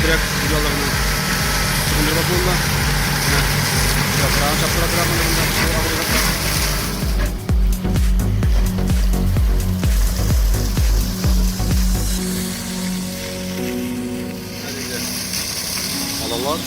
direkt videolarını sıkıntı bakımında. Yaprağın çaptıra tarafında alalar.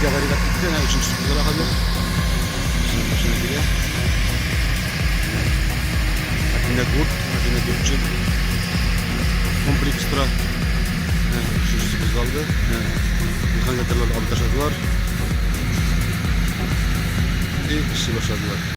Gabarigat bitti. Yani üçüncü sürprize kalıyor. Şimdi başına giriyor. Makine kurt, makine kurtçu. Kompleks tura. Üçüncü sürpriz kaldı. Mekanikatörler alıp taşıdılar. İyi işi başladılar.